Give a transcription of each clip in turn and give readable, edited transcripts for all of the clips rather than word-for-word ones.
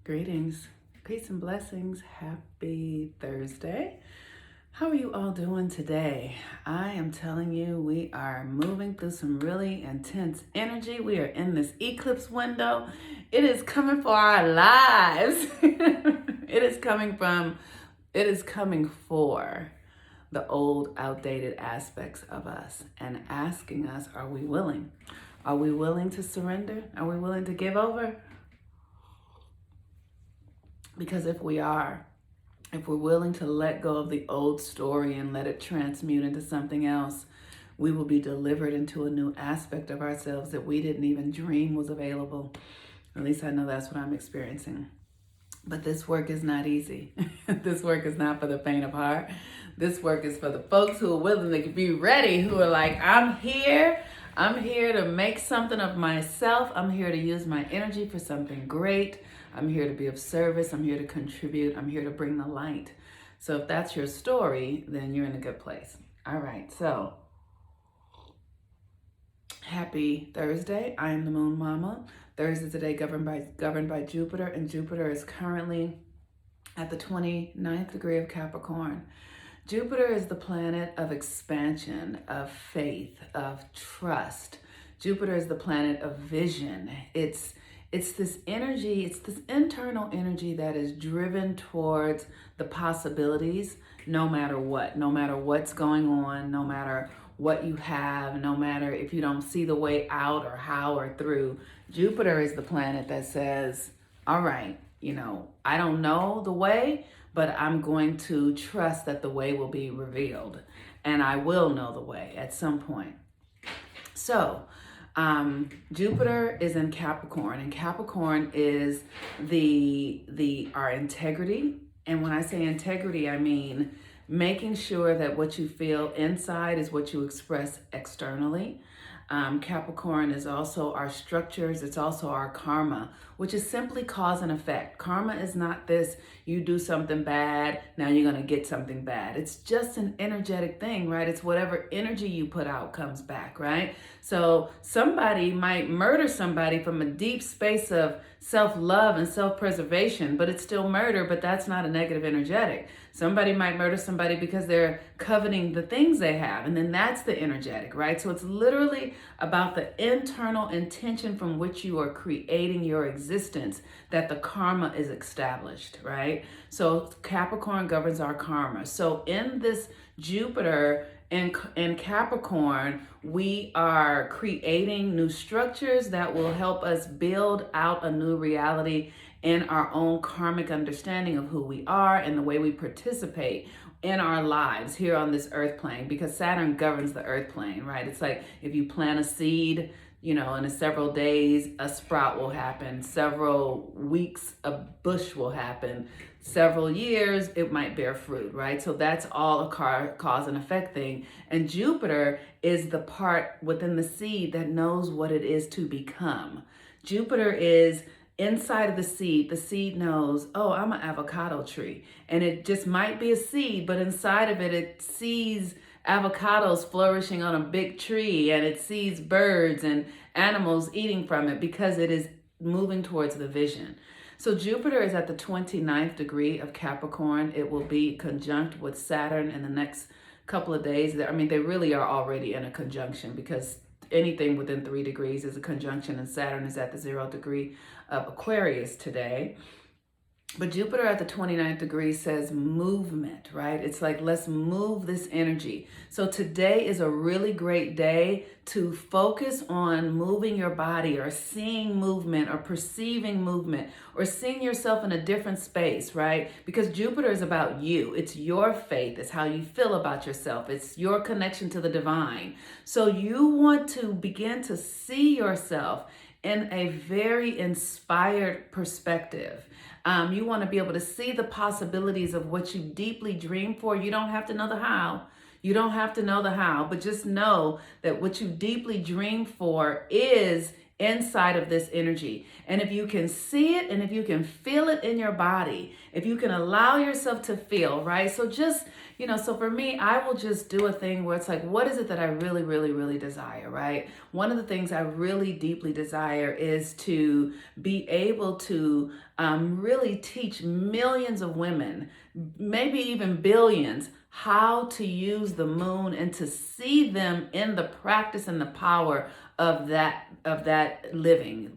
Greetings, peace and blessings. Happy Thursday. How are you all doing today? I am telling you, we are moving through some really intense energy. We are in this eclipse window. It is coming for our lives. It is coming for the old, outdated aspects of us and asking us, are we willing? Are we willing to surrender? Are we willing to give over? Because if we're willing to let go of the old story and let it transmute into something else, we will be delivered into a new aspect of ourselves that we didn't even dream was available. At least I know that's what I'm experiencing. But this work is not easy. This work is not for the faint of heart. This work is for the folks who are willing to be ready, who are like, I'm here. I'm here to make something of myself. I'm here to use my energy for something great. I'm here to be of service. I'm here to contribute. I'm here to bring the light. So if that's your story, then you're in a good place. All right, so happy Thursday. I am the Moon Mama. Thursday today governed by Jupiter, and Jupiter is currently at the 29th degree of Capricorn. Jupiter is the planet of expansion, of faith, of trust. Jupiter is the planet of vision. It's this energy, it's this internal energy that is driven towards the possibilities no matter what's going on, no matter what you have, no matter if you don't see the way out or how or through. Jupiter is the planet that says, all right, I don't know the way, but I'm going to trust that the way will be revealed, and I will know the way at some point. So, Jupiter is in Capricorn, and Capricorn is our integrity. And when I say integrity, I mean making sure that what you feel inside is what you express externally. Capricorn is also our structures. It's also our karma, which is simply cause and effect. Karma is not this, you do something bad, now you're going to get something bad. It's just an energetic thing, right? It's whatever energy you put out comes back, right? So somebody might murder somebody from a deep space of self-love and self-preservation, but it's still murder, but that's not a negative energetic. Somebody might murder somebody because they're coveting the things they have, and then that's the energetic, right? So it's literally about the internal intention from which you are creating your existence that the karma is established, right? So Capricorn governs our karma. So in this Jupiter in Capricorn, we are creating new structures that will help us build out a new reality in our own karmic understanding of who we are and the way we participate in our lives here on this earth plane, because Saturn governs the earth plane, right? It's like if you plant a seed, in several days, a sprout will happen. Several weeks, a bush will happen. Several years, it might bear fruit, right? So that's all a cause and effect thing. And Jupiter is the part within the seed that knows what it is to become. Jupiter is inside of the seed. The seed knows, oh, I'm an avocado tree. And it just might be a seed, but inside of it, it sees avocados flourishing on a big tree, and it sees birds and animals eating from it because it is moving towards the vision. So Jupiter is at the 29th degree of Capricorn. It will be conjunct with Saturn in the next couple of days. I mean, they really are already in a conjunction, because anything within 3 degrees is a conjunction, and Saturn is at the 0 degree of Aquarius today. But Jupiter at the 29th degree says movement, right? It's like, let's move this energy. So today is a really great day to focus on moving your body, or seeing movement, or perceiving movement, or seeing yourself in a different space, right? Because Jupiter is about you. It's your faith. It's how you feel about yourself. It's your connection to the divine. So you want to begin to see yourself in a very inspired perspective. You want to be able to see the possibilities of what you deeply dream for. You don't have to know the how. You don't have to know the how, but just know that what you deeply dream for is inside of this energy. And if you can see it, and if you can feel it in your body, if you can allow yourself to feel, right? So just, so for me, I will just do a thing where it's like, what is it that I really, really, really desire, right? One of the things I really deeply desire is to be able to really teach millions of women, maybe even billions, how to use the moon and to see them in the practice and the power of that living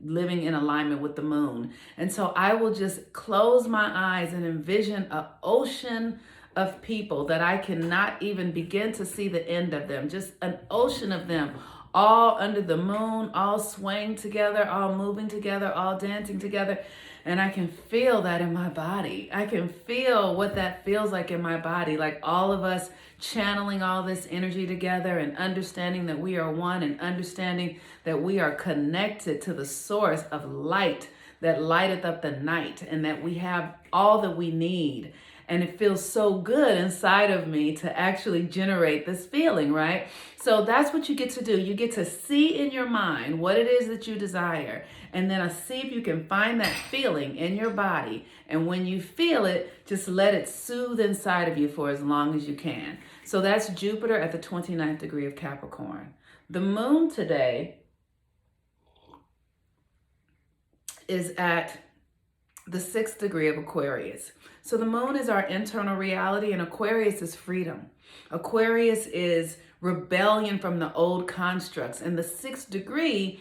in alignment with the moon. And so I will just close my eyes and envision an ocean of people that I cannot even begin to see the end of them, just an ocean of them, all under the moon, all swaying together, all moving together, all dancing together. And I can feel that in my body. I can feel what that feels like in my body, like all of us channeling all this energy together and understanding that we are one, and understanding that we are connected to the source of light that lighteth up the night, and that we have all that we need. And it feels so good inside of me to actually generate this feeling, right? So that's what you get to do. You get to see in your mind what it is that you desire, and then see if you can find that feeling in your body. And when you feel it, just let it soothe inside of you for as long as you can. So that's Jupiter at the 29th degree of Capricorn. The moon today is at the 6th degree of Aquarius. So the moon is our internal reality, and Aquarius is freedom. Aquarius is rebellion from the old constructs, and the 6th degree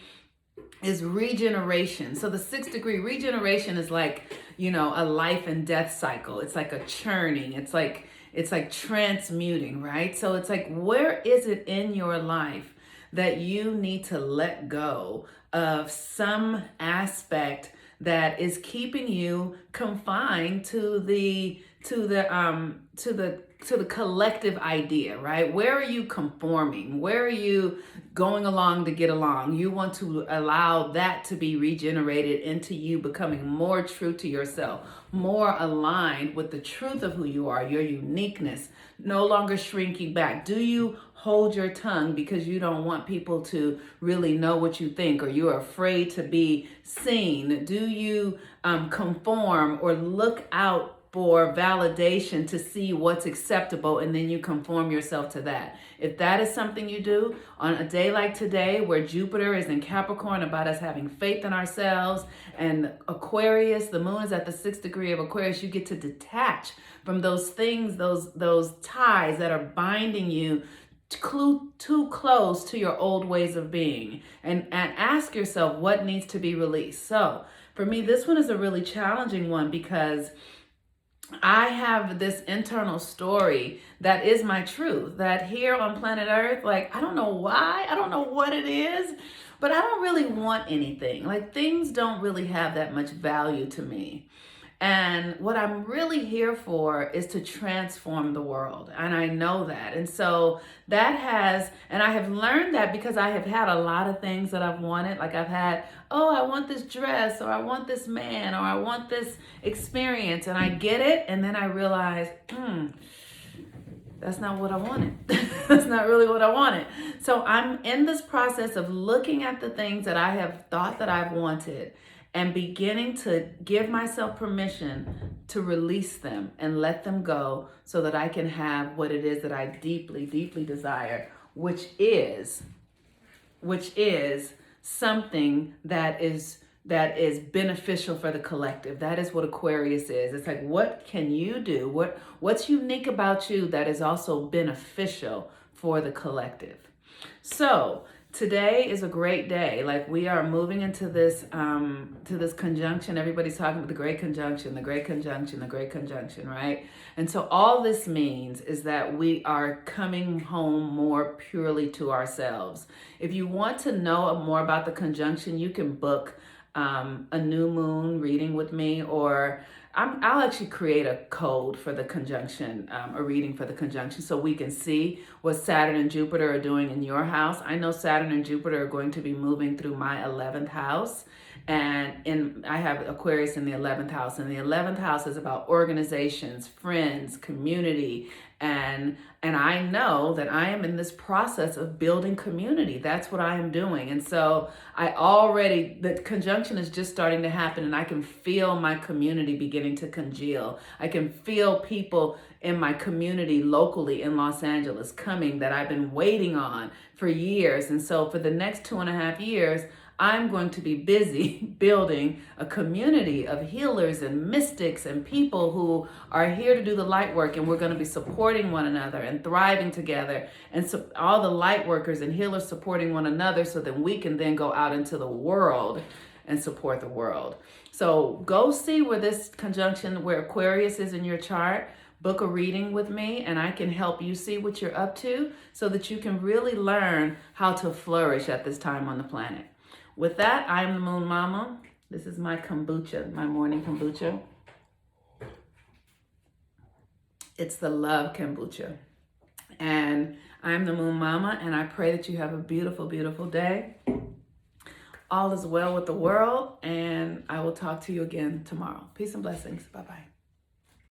is regeneration. So the 6th degree regeneration is like, a life and death cycle. It's like a churning. It's like transmuting, right? So it's like, where is it in your life that you need to let go of some aspect that is keeping you confined to the collective idea, right? Where are you conforming? Where are you going along to get along? You want to allow that to be regenerated into you becoming more true to yourself, more aligned with the truth of who you are, your uniqueness, no longer shrinking back. Do you hold your tongue because you don't want people to really know what you think, or you're afraid to be seen? Do you conform or look out for validation to see what's acceptable, and then you conform yourself to that? If that is something you do on a day like today, where Jupiter is in Capricorn about us having faith in ourselves, and Aquarius, the moon is at the 6th degree of Aquarius, you get to detach from those things, those ties that are binding you too close to your old ways of being, and ask yourself what needs to be released. So for me, this one is a really challenging one, because I have this internal story that is my truth, that here on planet Earth, like, I don't know why, I don't know what it is, but I don't really want anything. Like, things don't really have that much value to me. And what I'm really here for is to transform the world. And I know that. And so and I have learned that because I have had a lot of things that I've wanted. Like, I've had, I want this dress, or I want this man, or I want this experience. And I get it. And then I realize, that's not what I wanted. That's not really what I wanted. So I'm in this process of looking at the things that I have thought that I've wanted, and beginning to give myself permission to release them and let them go, so that I can have what it is that I deeply, deeply desire, which is something that is beneficial for the collective. That is what Aquarius is. It's like, what can you do? What's unique about you that is also beneficial for the collective? So today is a great day. Like, we are moving into this conjunction. Everybody's talking about the great conjunction, the great conjunction, the great conjunction, right? And so all this means is that we are coming home more purely to ourselves. If you want to know more about the conjunction, you can book a new moon reading with me, or I'll actually create a code for the conjunction, a reading for the conjunction, so we can see what Saturn and Jupiter are doing in your house. I know Saturn and Jupiter are going to be moving through my 11th house, and I have Aquarius in the 11th house, and the 11th house is about organizations, friends, community, and I know that I am in this process of building community. That's what I am doing. And so the conjunction is just starting to happen, and I can feel my community beginning to congeal. I can feel people in my community locally in Los Angeles coming that I've been waiting on for years. And so for the next 2.5 years, I'm going to be busy building a community of healers and mystics and people who are here to do the light work, and we're going to be supporting one another and thriving together, and so all the light workers and healers supporting one another so that we can then go out into the world and support the world. So go see where this conjunction, where Aquarius is in your chart. Book a reading with me, and I can help you see what you're up to so that you can really learn how to flourish at this time on the planet. With that, I'm the Moon Mama. This is my kombucha, my morning kombucha. It's the love kombucha. And I'm the Moon Mama, and I pray that you have a beautiful, beautiful day. All is well with the world, and I will talk to you again tomorrow. Peace and blessings. Bye-bye.